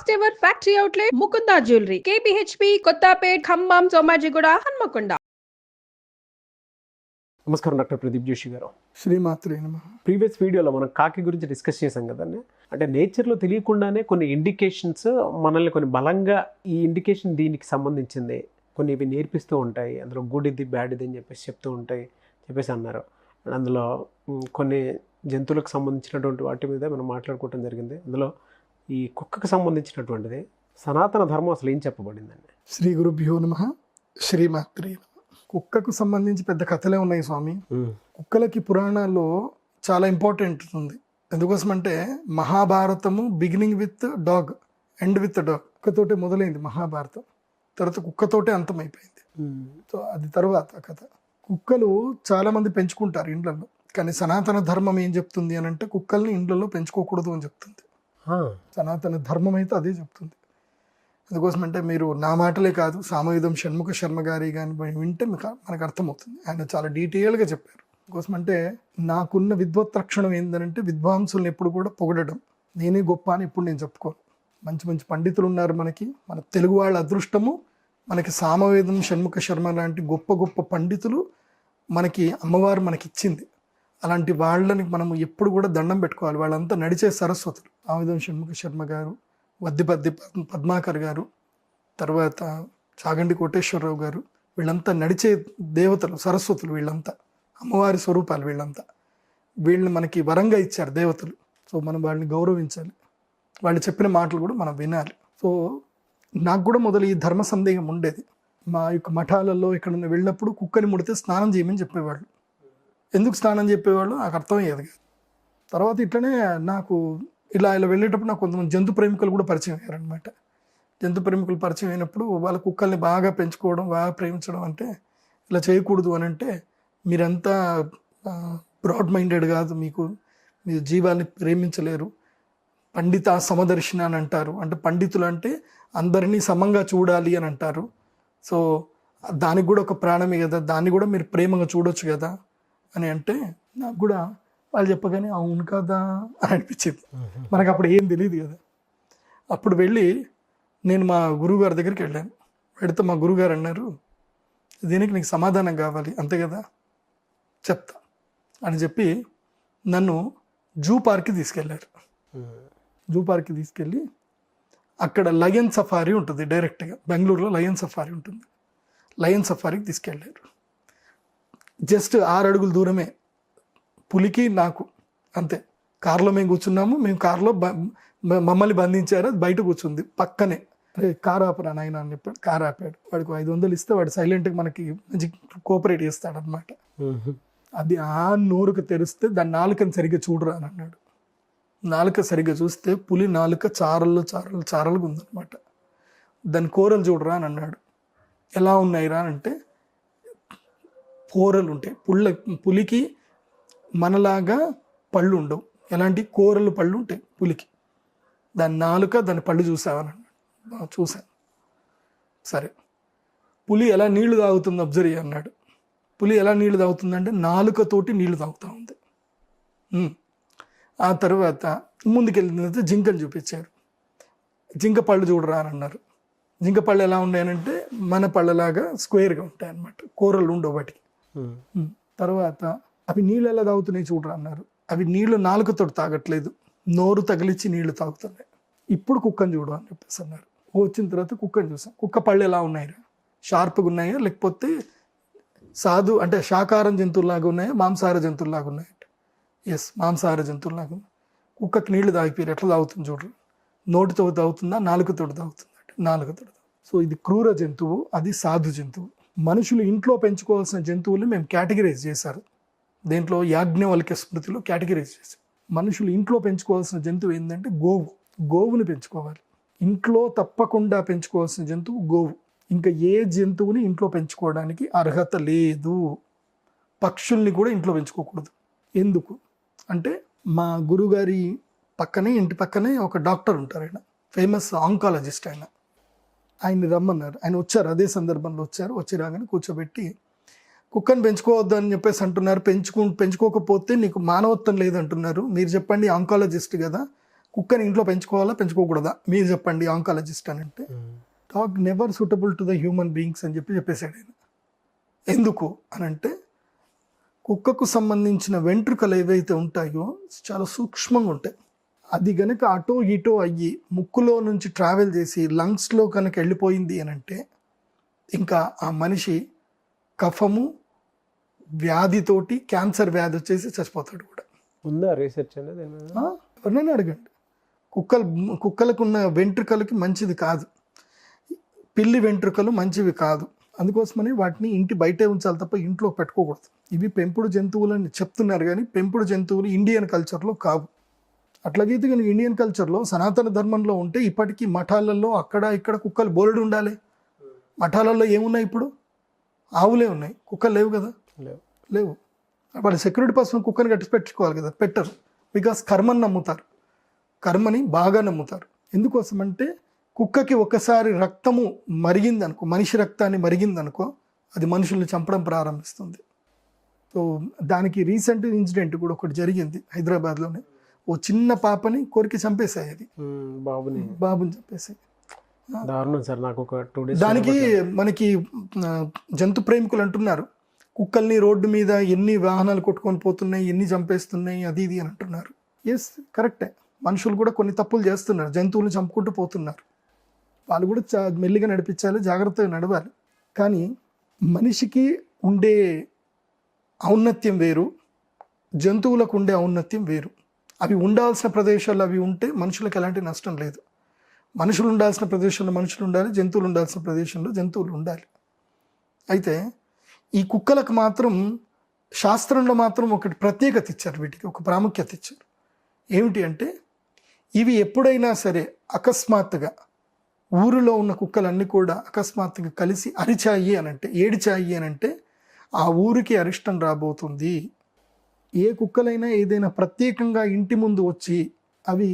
First ever factory outlet Mukunda jewellery KPHB Kothapet Khammam Somajiguda Hanamkonda. నమస్కారం doctor Pradeep Joshi గారు. శ్రీమాత్రే నమః. ప్రీవియస్ వీడియోలో మనం కాకి గురించి డిస్కస్ చేసాం కదండి. అంటే నేచర్లో తెలియకుండానే కొన్ని ఇండికేషన్స్ మనల్ని కొన్ని బలంగా ఈ ఇండికేషన్ దీనికి సంబంధించింది కొన్ని ఇవి నేర్పిస్తూ ఉంటాయి, అందులో గుడ్ ఇది బ్యాడ్ ఇది అని చెప్పేసి చెప్తూ ఉంటాయి చెప్పేసి అన్నారు. అండ్ అందులో కొన్ని జంతువులకు సంబంధించినటువంటి వాటి మీద మనం మాట్లాడుకోవటం జరిగింది. అందులో ఈ కుక్కకు సంబంధించినటువంటిది సనాతన ధర్మం అసలు ఏం చెప్పబడిందండి? శ్రీ గురుభ్యో నమః. శ్రీమాత్రే నమః. కుక్కకు సంబంధించి పెద్ద కథలే ఉన్నాయి స్వామి. కుక్కలకి పురాణాల్లో చాలా ఇంపార్టెంట్ ఉంది. ఎందుకోసం అంటే Mahabharatamu beginning with dog, end with dog. కుక్కతోటే మొదలైంది మహాభారతం, తర్వాత కుక్కతోటే అంతమైపోయింది. సో అది తర్వాత కథ. కుక్కలు చాలా మంది పెంచుకుంటారు ఇండ్లలో, కానీ సనాతన ధర్మం ఏం చెప్తుంది అని అంటే కుక్కల్ని ఇండ్లలో పెంచుకోకూడదు అని చెప్తుంది. సనాతన ధర్మం అయితే అదే చెప్తుంది. అందుకోసం అంటే మీరు నా మాటలే కాదు, సామవేదం షణ్ముఖ శర్మ గారి కానీ వింటే మనకు అర్థమవుతుంది. ఆయన చాలా డీటెయిల్గా చెప్పారు. అందుకోసం అంటే నాకున్న విద్వత్ లక్షణం ఏంటంటే విద్వాంసులను ఎప్పుడు కూడా పొగడడం, నేనే గొప్ప అని ఎప్పుడు నేను చెప్పుకోను. మంచి మంచి పండితులు ఉన్నారు మనకి, మన తెలుగు వాళ్ళ అదృష్టము. మనకి సామవేదం షణ్ముఖ శర్మ లాంటి గొప్ప గొప్ప పండితులు మనకి అమ్మవారు మనకి ఇచ్చింది. అలాంటి వాళ్ళని మనము ఎప్పుడు కూడా దండం పెట్టుకోవాలి. వాళ్ళంతా నడిచే సరస్వతులు. సామవేదం షణ్ముఖ శర్మ గారు, వద్దిపద్ది పద్మాకర్ గారు, తర్వాత చాగంటి కోటేశ్వరరావు గారు, వీళ్ళంతా నడిచే దేవతలు, సరస్వతులు. వీళ్ళంతా అమ్మవారి స్వరూపాలు. వీళ్ళని మనకి వరంగా ఇచ్చారు దేవతలు. సో మనం వాళ్ళని గౌరవించాలి, వాళ్ళు చెప్పిన మాటలు కూడా మనం వినాలి. సో నాకు కూడా మొదలు ఈ ధర్మ సందేహం ఉండేది. మా యొక్క మఠాలలో ఎక్కడన్నా వెళ్ళినప్పుడు కుక్కని ముడితే స్నానం చేయమని చెప్పేవాళ్ళు. ఎందుకు స్నానం చెప్పేవాళ్ళు నాకు అర్థమయ్యేది కాదు. తర్వాత ఇట్లనే నాకు ఇలా వెళ్ళేటప్పుడు నాకు కొంతమంది జంతు ప్రేమికులు కూడా పరిచయం అయ్యారనమాట. జంతు ప్రేమికులు పరిచయం అయినప్పుడు వాళ్ళ కుక్కల్ని బాగా పెంచుకోవడం, బాగా ప్రేమించడం అంటే ఇలా చేయకూడదు అని అంటే మీరంతా బ్రాడ్ మైండెడ్ కాదు, మీరు జీవాన్ని ప్రేమించలేరు, పండిత సమదర్శన అని అంటారు. అంటే పండితులు అంటే అందరినీ సమంగా చూడాలి అని అంటారు. సో దానికి కూడా ఒక ప్రాణమే కదా, దాన్ని కూడా మీరు ప్రేమగా చూడొచ్చు కదా అని అంటే నాకు కూడా వాళ్ళు చెప్పగానే అవును కదా అని అనిపించింది. మనకు అప్పుడు ఏం తెలియదు కదా. అప్పుడు వెళ్ళి నేను మా గురువుగారి దగ్గరికి వెళ్ళాను. వెళితే మా గురువుగారు అన్నారు, దీనికి నీకు సమాధానం కావాలి అంతే కదా, చెప్తా అని చెప్పి నన్ను జూ పార్క్కి తీసుకెళ్ళారు. జూ పార్క్కి తీసుకెళ్ళి అక్కడ లయన్ సఫారీ ఉంటుంది, డైరెక్ట్గా బెంగళూరులో లయన్ సఫారీ ఉంటుంది. లయన్ సఫారీకి తీసుకెళ్ళారు. జస్ట్ 6 అడుగుల దూరమే పులికి నాకు, అంతే. కారులో మేము కూర్చున్నాము, మేము కారులో మమ్మల్ని బంధించారు, అది బయట కూర్చుంది పక్కనే. అరే కారు ఆపరా నాయన అని చెప్పాడు. కారు ఆపాడు. వాడికి 500 ఇస్తే వాడు సైలెంట్గా మనకి మంచి కోఆపరేట్ చేస్తాడు అనమాట. అది ఆ నోరుకు తెరిస్తే దాని నాలుకని సరిగ్గా చూడరా అని అన్నాడు. నాలుక సరిగ్గా చూస్తే పులి నాలుక చారలుగా ఉందన్నమాట. దాని కూరలు చూడరా అని అన్నాడు. ఎలా ఉన్నాయిరా అని అంటే కూరలు ఉంటాయి. పులికి మనలాగా పళ్ళు ఉండవు, ఎలాంటి కూరలు పళ్ళు ఉంటాయి పులికి. దాని నాలుక, దాని పళ్ళు చూసావని అన్నాడు. చూశాను. సరే, పులి ఎలా నీళ్లు తాగుతుంది అబ్జర్వ్ అన్నాడు. పులి ఎలా నీళ్లు తాగుతుందంటే నాలుకతోటి నీళ్లు తాగుతూ ఉంది. ఆ తర్వాత ముందుకెళ్ళిన తర్వాత జింకను చూపించారు. జింక పళ్ళు చూడరా అని అన్నారు. జింక పళ్ళు ఎలా ఉన్నాయనంటే మన పళ్ళలాగా స్క్వేర్గా ఉంటాయి అన్నమాట, కూరలు ఉండవు వాటికి. తర్వాత అవి నీళ్ళు ఎలా తాగుతున్నాయి చూడరా అన్నారు. అవి నీళ్లు నాలుకతో తాగట్లేదు, నోరు తగిలిచ్చి నీళ్లు తాగుతున్నాయి. ఇప్పుడు కుక్కను చూడు అని చెప్పేసి అన్నారు. వచ్చిన తర్వాత కుక్కను చూసాం. కుక్క పళ్ళు ఎలా ఉన్నాయిరా, షార్ప్గా ఉన్నాయా లేకపోతే అంటే శాకాహారం జంతువులాగా ఉన్నాయా, మాంసాహార జంతువులాగా ఉన్నాయా? ఎస్, మాంసాహార జంతువులాగా. కుక్కకి నీళ్లు తాగిపోయారు, ఎట్లా తాగుతుంది చూడరు. నోటితో తాగుతుందా, నాలుకతో తాగుతుందా? నాలుకతో. సో ఇది క్రూర జంతువు, అది సాధు జంతువు. మనుషులు ఇంట్లో పెంచుకోవాల్సిన జంతువులు మేము కేటగిరైజ్ చేశారు. దేంట్లో యాజ్ఞవల్క్య స్మృతిలో కేటగిరైజ్ చేశారు. మనుషులు ఇంట్లో పెంచుకోవాల్సిన జంతువు ఏంటంటే గోవుని పెంచుకోవాలి. ఇంట్లో తప్పకుండా పెంచుకోవాల్సిన జంతువు గోవు. ఇంకా ఏ జంతువుని ఇంట్లో పెంచుకోవడానికి అర్హత లేదు. పక్షుల్ని కూడా ఇంట్లో పెంచుకోకూడదు. ఎందుకు అంటే మా గురుగారి ఇంటి పక్కనే ఒక డాక్టర్ ఉంటారు. ఆయన ఫేమస్ ఆంకాలజిస్ట్. ఆయన్ని రమ్మన్నారు. ఆయన వచ్చారు, అదే సందర్భంలో వచ్చారు. వచ్చి రాగానే కూర్చోబెట్టి కుక్కను పెంచుకోవద్దు అని చెప్పేసి అంటున్నారు. పెంచుకోకపోతే నీకు మానవత్వం లేదంటున్నారు. మీరు చెప్పండి, ఆంకాలజిస్ట్ కదా, కుక్కని ఇంట్లో పెంచుకోవాలా పెంచుకోకూడదా మీరు చెప్పండి ఆంకాలజిస్ట్ అని అంటే, dog never suitable to the human beings అని చెప్పేశాడు ఆయన. ఎందుకు అని అంటే కుక్కకు సంబంధించిన వెంట్రుకలు ఏవైతే ఉంటాయో చాలా సూక్ష్మంగా ఉంటాయి. అది గనక అటో ఇటో అయ్యి ముక్కులో నుంచి ట్రావెల్ చేసి లంగ్స్లో కనుక వెళ్ళిపోయింది అని అంటే ఇంకా ఆ మనిషి కఫము వ్యాధితోటి క్యాన్సర్ వ్యాధి వచ్చేసి చచ్చిపోతాడు కూడా. ఉందా రీసెర్చ్ అనేది? ఎవరినైనా అడగండి. కుక్కలకున్న వెంట్రుకలకి మంచిది కాదు, పిల్లి వెంట్రుకలు మంచివి కాదు. అందుకోసమని వాటిని ఇంటి బయటే ఉంచాలి తప్ప ఇంట్లో పెట్టుకోకూడదు. ఇవి పెంపుడు జంతువులు అని చెప్తున్నారు కానీ పెంపుడు జంతువులు ఇండియన్ కల్చర్లో కావు. అట్లాగైతే కానీ ఇండియన్ కల్చర్లో సనాతన ధర్మంలో ఉంటే ఇప్పటికీ మఠాలలో అక్కడ ఇక్కడ కుక్కలు బోలెడు ఉండాలి. మఠాలలో ఏమున్నాయి ఇప్పుడు? ఆవులే ఉన్నాయి, కుక్కలు లేవు కదా, లేవు. వాళ్ళు సెక్యూరిటీ పర్సన్ కుక్కని కట్టి పెట్టుకోవాలి కదా, పెట్టరు. బికాస్ కర్మని నమ్ముతారు, కర్మని బాగా నమ్ముతారు. ఎందుకోసం అంటే కుక్కకి ఒకసారి రక్తము మరిగిందనుకో, మనిషి రక్తాన్ని మరిగిందనుకో, అది మనుషుల్ని చంపడం ప్రారంభిస్తుంది. సో దానికి రీసెంట్ ఇన్సిడెంట్ కూడా ఒకటి జరిగింది హైదరాబాద్లోనే. ఓ చిన్న పాపని కోరికి చంపేశాయి, అది బాబుని చంపేసాయి. దారుణం సార్. నాకు ఒక 2 days దానికి మనకి జంతు ప్రేమికులు అంటున్నారు కుక్కల్ని రోడ్డు మీద ఎన్ని వాహనాలు కొట్టుకొని పోతున్నాయి, ఎన్ని చంపేస్తున్నాయి, అది ఇది అని అంటున్నారు. ఎస్, కరెక్టే. మనుషులు కూడా కొన్ని తప్పులు చేస్తున్నారు, జంతువులను చంపుకుంటూ పోతున్నారు. వాళ్ళు కూడా మెల్లిగా నడిపించాలి, జాగ్రత్తగా నడవాలి. కానీ మనిషికి ఉండే ఔన్నత్యం వేరు, జంతువులకు ఉండే ఔన్నత్యం వేరు. అవి ఉండాల్సిన ప్రదేశాల్లో అవి ఉంటే మనుషులకు ఎలాంటి నష్టం లేదు. మనుషులు ఉండాల్సిన ప్రదేశంలో మనుషులు ఉండాలి, జంతువులు ఉండాల్సిన ప్రదేశంలో జంతువులు ఉండాలి. అయితే ఈ కుక్కలకు మాత్రం శాస్త్రంలో మాత్రం ఒకటి ప్రత్యేకత ఇచ్చారు, వీటికి ఒక ప్రాముఖ్యత ఇచ్చారు. ఏమిటి అంటే ఇవి ఎప్పుడైనా సరే అకస్మాత్తుగా ఊరిలో ఉన్న కుక్కలన్నీ కూడా అకస్మాత్తుగా కలిసి అరిచాయి అని అంటే, ఏడిచాయి అని అంటే ఆ ఊరికి అరిష్టం రాబోతుంది. ఏ కుక్కలైనా ఏదైనా ప్రత్యేకంగా ఇంటి ముందు వచ్చి అవి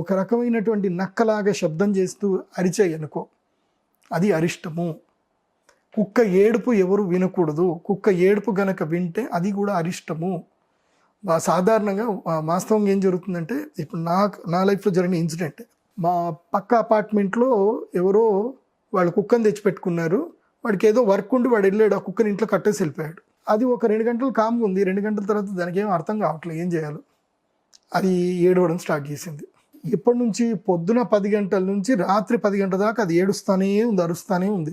ఒక రకమైనటువంటి నక్కలాగా శబ్దం చేస్తూ అరిచాయి అనుకో, అది అరిష్టము. కుక్క ఏడుపు ఎవరు వినకూడదు. కుక్క ఏడుపు గనక వింటే అది కూడా అరిష్టము. సాధారణంగా వాస్తవంగా ఏం జరుగుతుందంటే, ఇప్పుడు నా లైఫ్లో జరిగిన ఇన్సిడెంట్, మా పక్క అపార్ట్మెంట్లో ఎవరో వాళ్ళు కుక్కని తెచ్చిపెట్టుకున్నారు. వాడికి ఏదో వర్క్ ఉండి వాడు వెళ్ళాడు, ఆ కుక్కని ఇంట్లో కట్టేసి వెళ్ళిపోయాడు. అది ఒక 2 గంటలు కామ్గా ఉంది. 2 గంటల తర్వాత దానికి ఏం అర్థం కావట్లేదు ఏం చేయాలో. అది ఏడవడం స్టార్ట్ చేసింది. ఎప్పటి నుంచి? పొద్దున 10 గంటల నుంచి రాత్రి 10 గంటల దాకా అది ఏడుస్తూనే ఉంది, అరుస్తూనే ఉంది.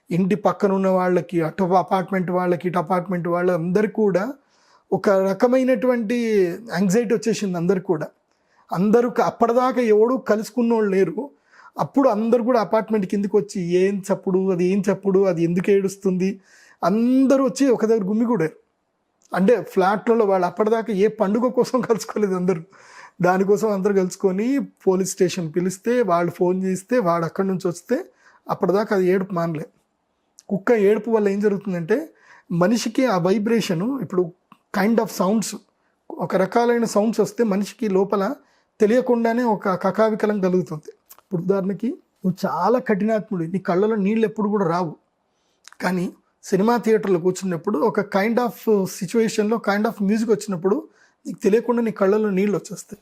ఇంటి పక్కన ఉన్న వాళ్ళకి, అటు అపార్ట్మెంట్ వాళ్ళకి, ఇటు అపార్ట్మెంట్ వాళ్ళందరికీ కూడా ఒక రకమైనటువంటి యాంగ్జైటీ వచ్చేసింది అందరికి కూడా. అందరూ అప్పటిదాకా ఎవడు కలుసుకున్న వాళ్ళు లేరు. అప్పుడు అందరు కూడా అపార్ట్మెంట్ కిందకి వచ్చి ఏం చప్పుడు, అది ఎందుకు ఏడుస్తుంది, అందరూ వచ్చి ఒక దగ్గర గుమ్మిగూడారు. అంటే ఫ్లాట్లలో వాళ్ళు అప్పటిదాకా ఏ పండుగ కోసం కలుసుకోలేదు అందరూ. దానికోసం అందరూ కలుసుకొని పోలీస్ స్టేషన్ పిలిస్తే, వాళ్ళు ఫోన్ చేస్తే, వాడు అక్కడి నుంచి వస్తే అప్పటిదాకా అది ఏడుపు మానలే. కుక్క ఏడుపు వల్ల ఏం జరుగుతుందంటే మనిషికి ఆ వైబ్రేషను, ఇప్పుడు కైండ్ ఆఫ్ సౌండ్స్, ఒక రకాలైన సౌండ్స్ వస్తే మనిషికి లోపల తెలియకుండానే ఒక కకావికలం కలుగుతుంది. ఇప్పుడు ఉదాహరణకి నువ్వు చాలా కఠినాత్ముడు, నీ కళ్ళలో నీళ్ళు ఎప్పుడు కూడా రావు. కానీ సినిమా థియేటర్లో కూర్చున్నప్పుడు ఒక కైండ్ ఆఫ్ సిచ్యువేషన్లో కైండ్ ఆఫ్ మ్యూజిక్ వచ్చినప్పుడు నీకు తెలియకుండా నీ కళ్ళలో నీళ్ళు వచ్చేస్తాయి.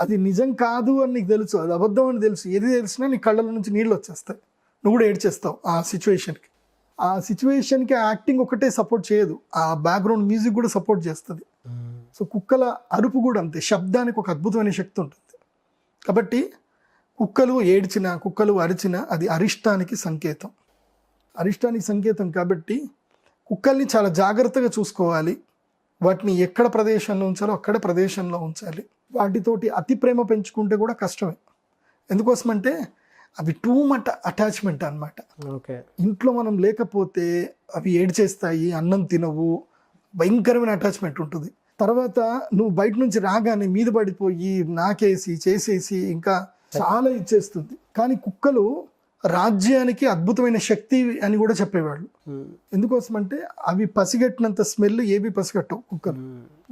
అది నిజం కాదు అని నీకు తెలుసు, అది అబద్ధం అని తెలుసు, ఏది తెలిసినా నీ కళ్ళలో నుంచి నీళ్ళు వచ్చేస్తాయి. నువ్వు కూడా ఏడ్చేస్తావు ఆ సిచ్యువేషన్కి. ఆ సిచ్యువేషన్కి ఆ యాక్టింగ్ ఒకటే సపోర్ట్ చేయదు, ఆ బ్యాక్గ్రౌండ్ మ్యూజిక్ కూడా సపోర్ట్ చేస్తుంది. సో కుక్కల అరుపు కూడా అంతే, శబ్దానికి ఒక అద్భుతమైన శక్తి ఉంటుంది. కాబట్టి కుక్కలు ఏడ్చినా, కుక్కలు అరిచినా అది అరిష్టానికి సంకేతం. అరిష్టానికి సంకేతం కాబట్టి కుక్కల్ని చాలా జాగ్రత్తగా చూసుకోవాలి. వాటిని ఎక్కడ ప్రదేశంలో ఉంచాలో అక్కడ ప్రదేశంలో ఉంచాలి. వాటితోటి అతి ప్రేమ పెంచుకుంటే కూడా కష్టమే. ఎందుకోసమంటే అవి టూ మచ్ అటాచ్మెంట్ అన్నమాట. ఓకే, ఇంట్లో మనం లేకపోతే అవి ఏడ్చేస్తాయి, అన్నం తినవు, భయంకరమైన అటాచ్మెంట్ ఉంటుంది. తర్వాత నువ్వు బయట నుంచి రాగానే మీద పడిపోయి నాకేసి చేసేసి ఇంకా చాలా ఇచ్చేస్తుంది. కానీ కుక్కలు రాజ్యానికి అద్భుతమైన శక్తి అని కూడా చెప్పేవాళ్ళు. ఎందుకోసమంటే అవి పసిగట్టినంత స్మెల్ ఏవి పసిగట్టవు కుక్కలు.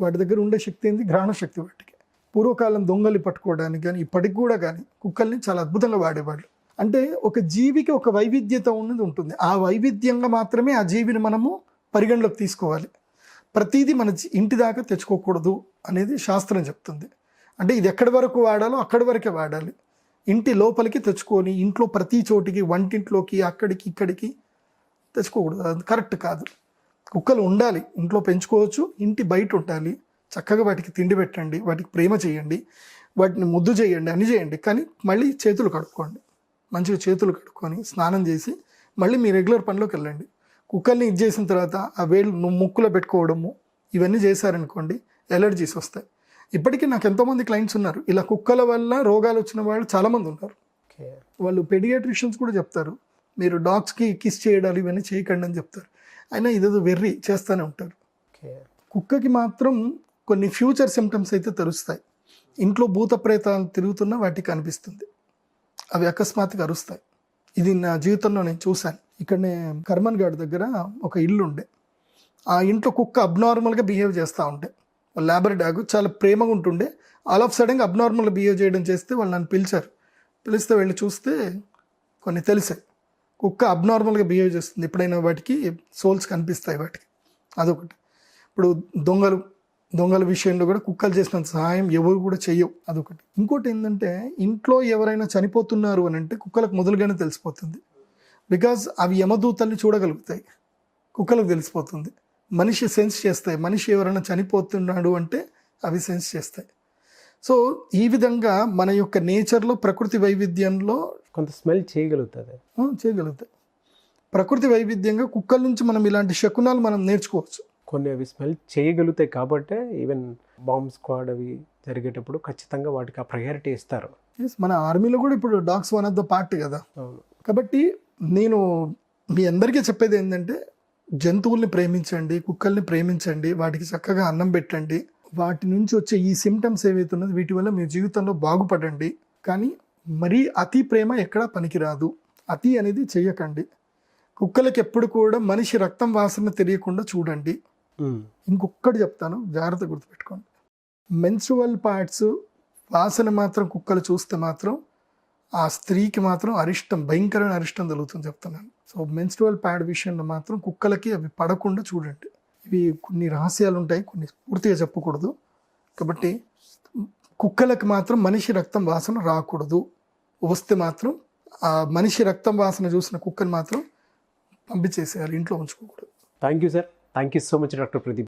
వాటి దగ్గర ఉండే శక్తి ఏంది? గ్రహణ శక్తి. వాటికి పూర్వకాలం దొంగలు పట్టుకోవడానికి కానీ ఇప్పటికి కూడా కానీ కుక్కల్ని చాలా అద్భుతంగా వాడేవాళ్ళు. అంటే ఒక జీవికి ఒక వైవిధ్యత ఉన్నది ఉంటుంది. ఆ వైవిధ్యంగా మాత్రమే ఆ జీవిని మనము పరిగణలోకి తీసుకోవాలి. ప్రతిదీ మన ఇంటి దాకా తెచ్చుకోకూడదు అనేది శాస్త్రం చెప్తుంది. అంటే ఇది ఎక్కడి వరకు వాడాలో అక్కడి వరకే వాడాలి. ఇంటి లోపలికి తెచ్చుకొని ఇంట్లో ప్రతి చోటికి, వంటింట్లోకి, అక్కడికి ఇక్కడికి తెచ్చుకోకూడదు. అది కరెక్ట్ కాదు. కుక్కలు ఉండాలి, ఇంట్లో పెంచుకోవచ్చు, ఇంటి బయట ఉండాలి. చక్కగా వాటికి తిండి పెట్టండి, వాటికి ప్రేమ చేయండి, వాటిని ముద్దు చేయండి, అన్ని చేయండి. కానీ మళ్ళీ చేతులు కడుక్కోండి, మంచిగా చేతులు కడుక్కొని స్నానం చేసి మళ్ళీ మీ రెగ్యులర్ పనిలోకి వెళ్ళండి. కుక్కల్ని ఇది చేసిన తర్వాత ఆ వేళ్ళు ముక్కులో పెట్టుకోవడము ఇవన్నీ చేశారనుకోండి, ఎలర్జీస్ వస్తాయి. ఇప్పటికీ నాకు ఎంతోమంది క్లయింట్స్ ఉన్నారు, ఇలా కుక్కల వల్ల రోగాలు వచ్చిన వాళ్ళు చాలామంది ఉన్నారు. వాళ్ళు పెడియాట్రిషియన్స్ కూడా చెప్తారు, మీరు డాగ్స్కి కిస్ చేయడాలు ఇవన్నీ చేయకండి అని చెప్తారు. అయినా ఇదేదో వెర్రి చేస్తూనే ఉంటారు. కుక్కకి మాత్రం కొన్ని ఫ్యూచర్ సిమ్టమ్స్ అయితే తెలుస్తాయి. ఇంట్లో భూత ప్రేతాలు తిరుగుతున్నా వాటికి అనిపిస్తుంది, అవి అకస్మాత్తుగా అరుస్తాయి. ఇది నా జీవితంలో నేను చూశాను. ఇక్కడనే కర్మన్ ఘాట్ దగ్గర ఒక ఇల్లు ఉండే, ఆ ఇంట్లో కుక్క అబ్నార్మల్గా బిహేవ్ చేస్తూ ఉంటే, లాబర్ డాగ్ చాలా ప్రేమగా ఉంటుండే, ఆల్ ఆఫ్ సడన్గా అబ్నార్మల్గా బిహేవ్ చేయడం చేస్తే వాళ్ళు నన్ను పిలిచారు. పిలిస్తే వెళ్ళి చూస్తే కొన్ని తెలిసాయి, కుక్క అబ్నార్మల్గా బిహేవ్ చేస్తుంది, ఎప్పుడైనా వాటికి సోల్స్ కనిపిస్తాయి వాటికి. అదొకటి. ఇప్పుడు దొంగల విషయంలో కూడా కుక్కలు చేసినంత సహాయం ఎవరు కూడా చెయ్యవు, అదొకటి. ఇంకోటి ఏంటంటే, ఇంట్లో ఎవరైనా చనిపోతున్నారు అని అంటే కుక్కలకు మొదలుగానే తెలిసిపోతుంది. బికాజ్ అవి యమదూతల్ని చూడగలుగుతాయి, కుక్కలకు తెలిసిపోతుంది. మనిషి సెన్స్ చేస్తాయి, మనిషి ఎవరైనా చనిపోతున్నాడు అంటే అవి సెన్స్ చేస్తాయి. సో ఈ విధంగా మన యొక్క నేచర్లో, ప్రకృతి వైవిధ్యంలో కొంత స్మెల్ చేయగలుగుతాయి. ప్రకృతి వైవిధ్యంగా కుక్కల నుంచి మనం ఇలాంటి శకునాలు మనం నేర్చుకోవచ్చు. కొన్ని అవి స్మెల్ చేయగలుగుతాయి కాబట్టే ఈవెన్ బాంబ్ స్క్వాడ్ అవి జరిగేటప్పుడు ఖచ్చితంగా వాటికి ఆ ప్రయారిటీ ఇస్తారు. మన ఆర్మీలో కూడా ఇప్పుడు dogs one of the part కదా. కాబట్టి నేను మీ అందరికీ చెప్పేది ఏంటంటే, జంతువుల్ని ప్రేమించండి, కుక్కల్ని ప్రేమించండి, వాటికి చక్కగా అన్నం పెట్టండి. వాటి నుంచి వచ్చే ఈ సిమ్టమ్స్ ఏవైతే ఉన్నదో వీటి వల్ల మీ జీవితంలో బాగుపడండి. కానీ మరీ అతి ప్రేమ ఎక్కడా పనికిరాదు, అతి అనేది చెయ్యకండి. కుక్కలకి ఎప్పుడు కూడా మనిషి రక్తం వాసన తెలియకుండా చూడండి. ఇంకొకటి చెప్తాను, జాగ్రత్త గుర్తుపెట్టుకోండి. మెన్స్ట్రువల్ పార్ట్స్ వాసన మాత్రం కుక్కలు చూస్తే మాత్రం ఆ స్త్రీకి మాత్రం అరిష్టం, భయంకరమైన అరిష్టం జరుగుతుంది చెప్తున్నాను. సో మెన్స్ట్రువల్ ప్యాడ్ విషయంలో మాత్రం కుక్కలకి అవి పడకుండా చూడండి. ఇవి కొన్ని రహస్యాలు ఉంటాయి, కొన్ని పూర్తిగా చెప్పకూడదు. కాబట్టి కుక్కలకి మాత్రం మనిషి రక్తం వాసన రాకూడదు. వస్తే మాత్రం ఆ మనిషి రక్తం వాసన చూసిన కుక్కని మాత్రం పంపించేసేయాలి, ఇంట్లో ఉంచుకోకూడదు. Thank you sir, thank you so much doctor Pradeep.